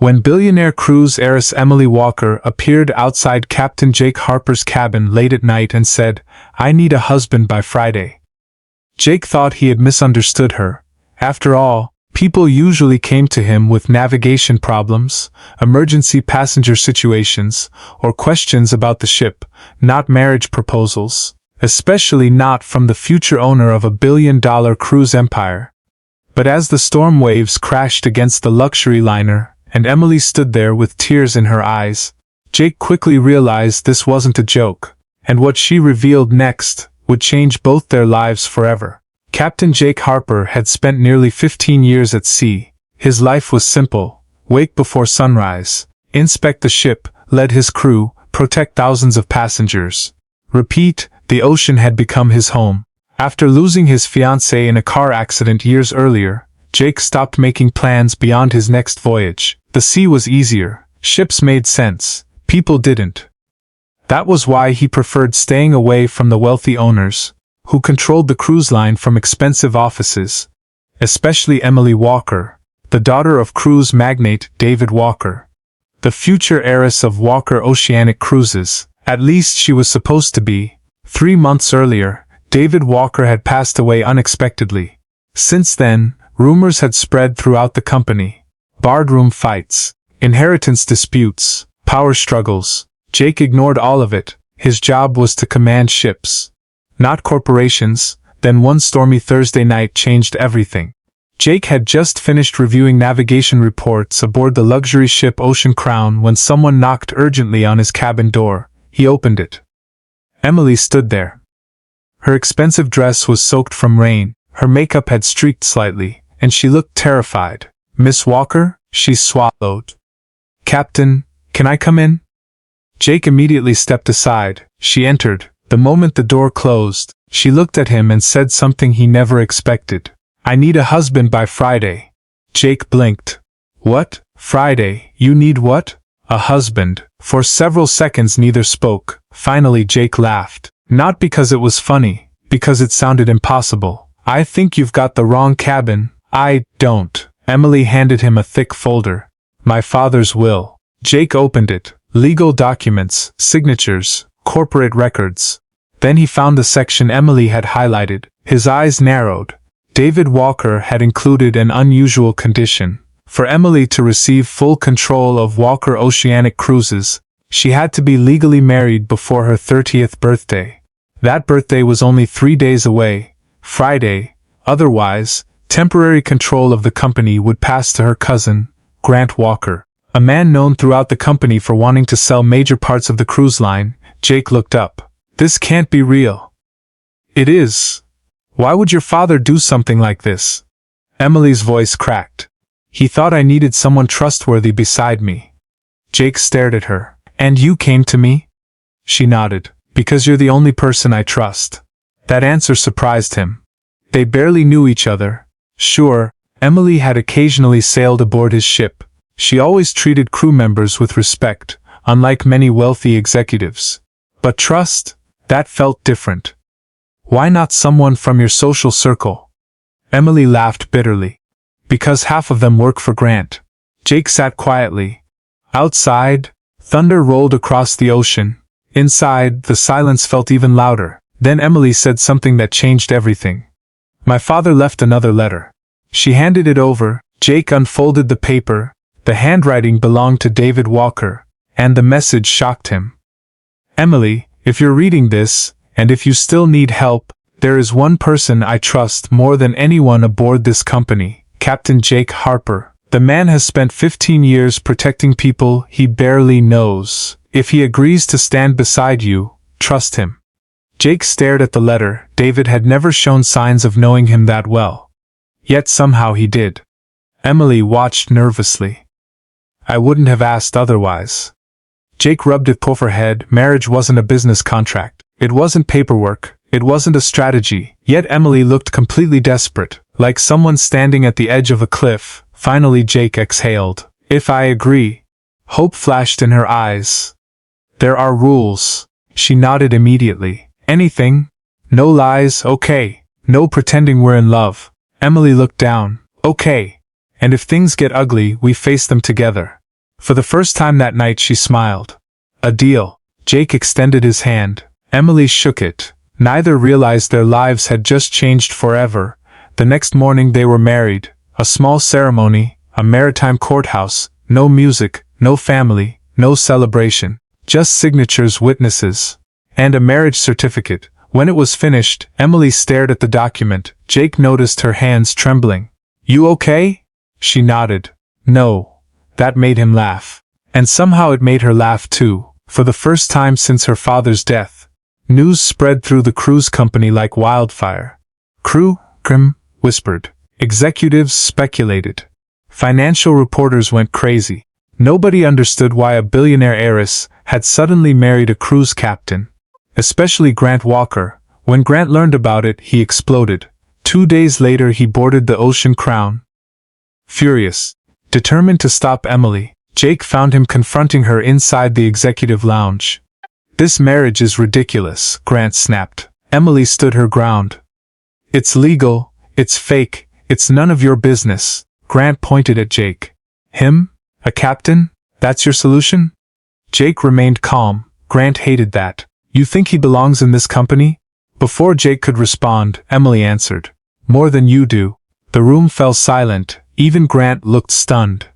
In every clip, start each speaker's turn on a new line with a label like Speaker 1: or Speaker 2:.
Speaker 1: When billionaire cruise heiress Emily Walker appeared outside Captain Jake Harper's cabin late at night and said, "I need a husband by Friday." Jake thought he had misunderstood her. After all, people usually came to him with navigation problems, emergency passenger situations, or questions about the ship, not marriage proposals, especially not from the future owner of a billion-dollar cruise empire. But as the storm waves crashed against the luxury liner, and Emily stood there with tears in her eyes, Jake quickly realized this wasn't a joke, and what she revealed next would change both their lives forever. Captain Jake Harper had spent nearly 15 years at sea. His life was simple: wake before sunrise, inspect the ship, lead his crew, protect thousands of passengers. Repeat, the ocean had become his home. After losing his fiancée in a car accident years earlier, Jake stopped making plans beyond his next voyage. The sea was easier, ships made sense, people didn't. That was why he preferred staying away from the wealthy owners, who controlled the cruise line from expensive offices, especially Emily Walker, the daughter of cruise magnate David Walker. The future heiress of Walker Oceanic Cruises, at least she was supposed to be. 3 months earlier, David Walker had passed away unexpectedly. Since then, rumors had spread throughout the company. Boardroom fights, inheritance disputes, power struggles. Jake ignored all of it. His job was to command ships, not corporations. Then one stormy Thursday night changed everything. Jake had just finished reviewing navigation reports aboard the luxury ship Ocean Crown when someone knocked urgently on his cabin door. He opened it. Emily stood there. Her expensive dress was soaked from rain, her makeup had streaked slightly, and she looked terrified. "Miss Walker?" she swallowed. "Captain, can I come in?" Jake immediately stepped aside. She entered. The moment the door closed, she looked at him and said something he never expected. "I need a husband by Friday." Jake blinked. "What? Friday? You need what?" "A husband." For several seconds neither spoke. Finally Jake laughed. Not because it was funny, because it sounded impossible. "I think you've got the wrong cabin." "I don't." Emily handed him a thick folder. "My father's will." Jake opened it. Legal documents, signatures, corporate records. Then he found the section Emily had highlighted. His eyes narrowed. David Walker had included an unusual condition. For Emily to receive full control of Walker Oceanic Cruises, she had to be legally married before her 30th birthday. That birthday was only 3 days away, Friday. Otherwise, temporary control of the company would pass to her cousin, Grant Walker, a man known throughout the company for wanting to sell major parts of the cruise line. Jake looked up. "This can't be real." "It is. Why would your father do something like this?" Emily's voice cracked. "He thought I needed someone trustworthy beside me." Jake stared at her. "And you came to me?" She nodded. "Because you're the only person I trust." That answer surprised him. They barely knew each other. Sure, Emily had occasionally sailed aboard his ship. She always treated crew members with respect, unlike many wealthy executives. But trust? That felt different. "Why not someone from your social circle?" Emily laughed bitterly. "Because half of them work for Grant." Jake sat quietly. Outside, thunder rolled across the ocean. Inside, the silence felt even louder. Then Emily said something that changed everything. "My father left another letter." She handed it over. Jake unfolded the paper. The handwriting belonged to David Walker, and the message shocked him. "Emily, if you're reading this, and if you still need help, there is one person I trust more than anyone aboard this company, Captain Jake Harper. The man has spent 15 years protecting people he barely knows. If he agrees to stand beside you, trust him." Jake stared at the letter. David had never shown signs of knowing him that well. Yet somehow he did. Emily watched nervously. "I wouldn't have asked otherwise." Jake rubbed it off her head. Marriage wasn't a business contract. It wasn't paperwork. It wasn't a strategy. Yet Emily looked completely desperate, like someone standing at the edge of a cliff. Finally Jake exhaled. "If I agree." Hope flashed in her eyes. "There are rules." She nodded immediately. "Anything? No lies, okay. No pretending we're in love." Emily looked down. "Okay. And if things get ugly, we face them together." For the first time that night she smiled. A deal. Jake extended his hand. Emily shook it. Neither realized their lives had just changed forever. The next morning they were married. A small ceremony, a maritime courthouse, no music, no family, no celebration. Just signatures, witnesses, and a marriage certificate. When it was finished, Emily stared at the document. Jake noticed her hands trembling. "You okay?" She nodded. "No." That made him laugh. And somehow it made her laugh too. For the first time since her father's death, news spread through the cruise company like wildfire. Crew, whispered. Executives speculated. Financial reporters went crazy. Nobody understood why a billionaire heiress had suddenly married a cruise captain. Especially Grant Walker. When Grant learned about it, he exploded. 2 days later he boarded the Ocean Crown. Furious, determined to stop Emily, Jake found him confronting her inside the executive lounge. "This marriage is ridiculous," Grant snapped. Emily stood her ground. "It's legal, it's fake, it's none of your business." Grant pointed at Jake. "Him? A captain? That's your solution?" Jake remained calm. Grant hated that. "You think he belongs in this company?" Before Jake could respond, Emily answered. "More than you do." The room fell silent. Even Grant looked stunned.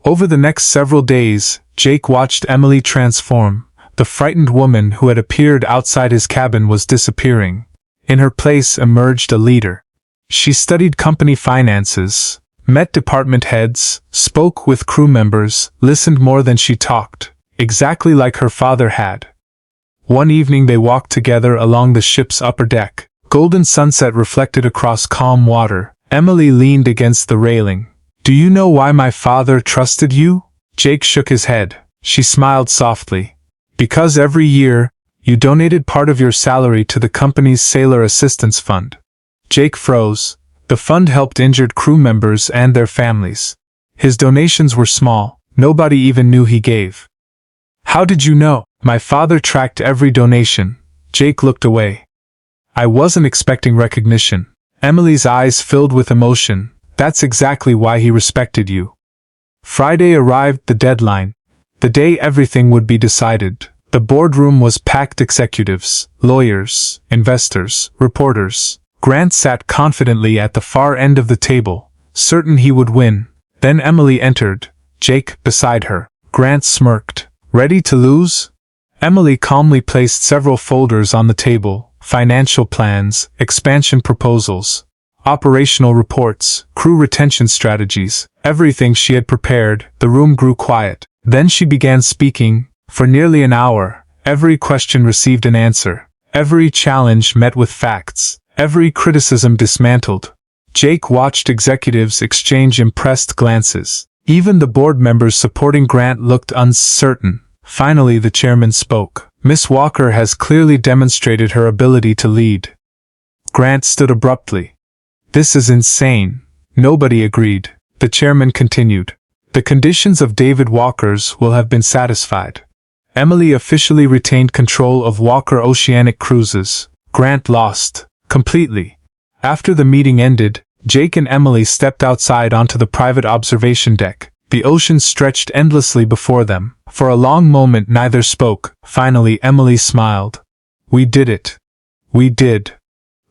Speaker 1: Over the next several days, Jake watched Emily transform. The frightened woman who had appeared outside his cabin was disappearing. In her place emerged a leader. She studied company finances, met department heads, spoke with crew members, listened more than she talked, exactly like her father had. One evening they walked together along the ship's upper deck. Golden sunset reflected across calm water. Emily leaned against the railing. "Do you know why my father trusted you?" Jake shook his head. She smiled softly. "Because every year, you donated part of your salary to the company's Sailor Assistance Fund." Jake froze. The fund helped injured crew members and their families. His donations were small. Nobody even knew he gave. "How did you know?" "My father tracked every donation." Jake looked away. "I wasn't expecting recognition." Emily's eyes filled with emotion. "That's exactly why he respected you." Friday arrived, the deadline. The day everything would be decided. The boardroom was packed. Executives, lawyers, investors, reporters. Grant sat confidently at the far end of the table, certain he would win. Then Emily entered, Jake beside her. Grant smirked. "Ready to lose?" Emily calmly placed several folders on the table. Financial plans, expansion proposals, operational reports, crew retention strategies, everything she had prepared. The room grew quiet. Then she began speaking. For nearly an hour, every question received an answer. Every challenge met with facts. Every criticism dismantled. Jake watched executives exchange impressed glances. Even the board members supporting Grant looked uncertain. Finally the chairman spoke. "Miss Walker has clearly demonstrated her ability to lead." Grant stood abruptly. "This is insane." Nobody agreed. The chairman continued. "The conditions of David Walker's will have been satisfied." Emily officially retained control of Walker Oceanic Cruises. Grant lost. Completely. After the meeting ended, Jake and Emily stepped outside onto the private observation deck. The ocean stretched endlessly before them. For a long moment neither spoke. Finally Emily smiled. "We did it. We did."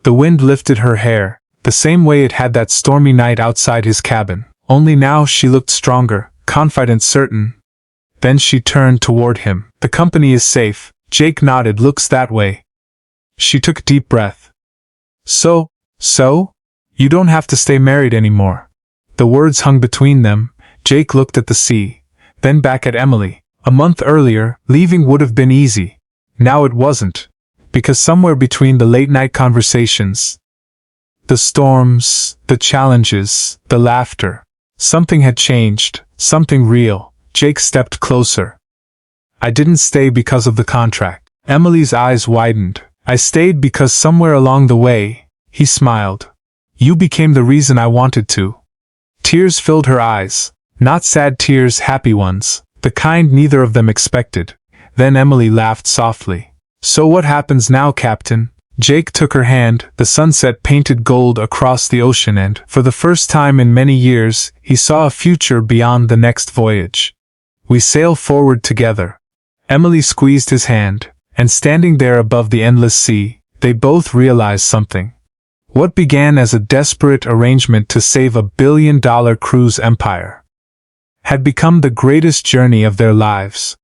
Speaker 1: The wind lifted her hair, the same way it had that stormy night outside his cabin. Only now she looked stronger, confident, certain. Then she turned toward him. "The company is safe." Jake nodded. "Looks that way." She took a deep breath. So? You don't have to stay married anymore." The words hung between them. Jake looked at the sea, then back at Emily. A month earlier, leaving would have been easy. Now it wasn't. Because somewhere between the late-night conversations, the storms, the challenges, the laughter, something had changed, something real. Jake stepped closer. "I didn't stay because of the contract." Emily's eyes widened. "I stayed because somewhere along the way," he smiled, "you became the reason I wanted to." Tears filled her eyes. Not sad tears, happy ones. The kind neither of them expected. Then Emily laughed softly. "So what happens now, Captain?" Jake took her hand. The sunset painted gold across the ocean and, for the first time in many years, he saw a future beyond the next voyage. We sail forward together. Emily squeezed his hand, and standing there above the endless sea, they both realized something. What began as a desperate arrangement to save a billion-dollar cruise empire had become the greatest journey of their lives.